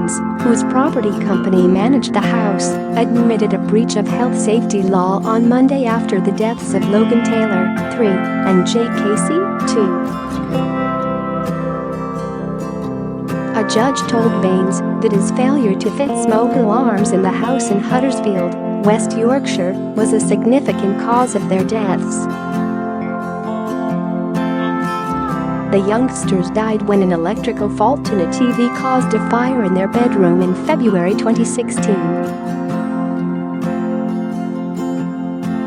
Bains, whose property company managed the house, admitted a breach of health safety law on Monday after the deaths of Logan Taylor, 3, and Jay Casey, 2. A judge told Bains that his failure to fit smoke alarms in the house in Huddersfield, West Yorkshire, was a significant cause of their deaths. The youngsters died when an electrical fault in a TV caused a fire in their bedroom in February 2016.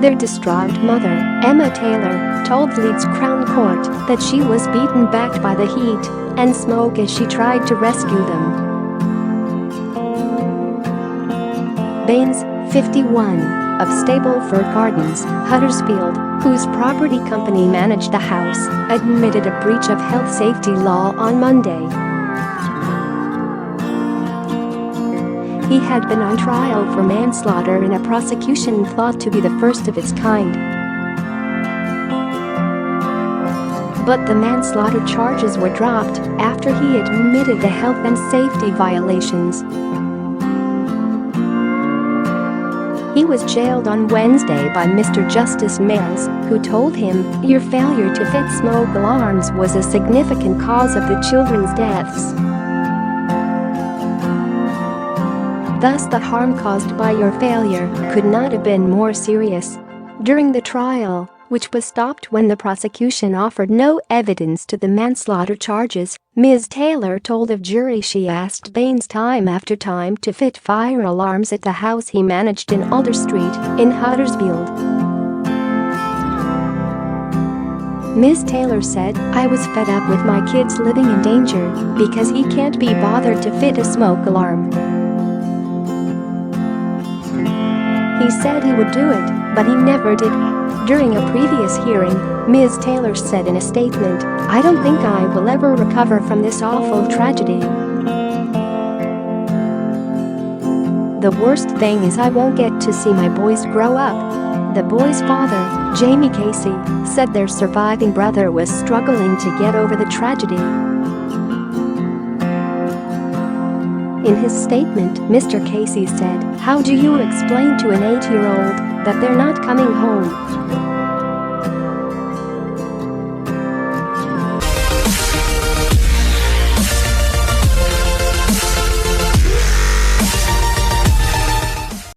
Their distraught mother, Emma Taylor, told Leeds Crown Court that she was beaten back by the heat and smoke as she tried to rescue them. Bains, 51, of Stableford Gardens, Huddersfield, whose property company managed the house, admitted a breach of health safety law on Monday. He had been on trial for manslaughter in a prosecution thought to be the first of its kind. But the manslaughter charges were dropped after he admitted the health and safety violations. He was jailed on Wednesday by Mr. Justice Mills, who told him, "Your failure to fit smoke alarms was a significant cause of the children's deaths. Thus the harm caused by your failure could not have been more serious." During the trial, which was stopped when the prosecution offered no evidence to the manslaughter charges, Ms. Taylor told the jury she asked Bains time after time to fit fire alarms at the house he managed in Alder Street, in Huddersfield. Ms. Taylor said, "I was fed up with my kids living in danger because he can't be bothered to fit a smoke alarm. He said he would do it, but he never did." During a previous hearing, Ms. Taylor said in a statement, "I don't think I will ever recover from this awful tragedy. The worst thing is I won't get to see my boys grow up." The boys' father, Jamie Casey, said their surviving brother was struggling to get over the tragedy. In his statement, Mr. Casey said, "How do you explain to an 8-year-old that they're not coming home?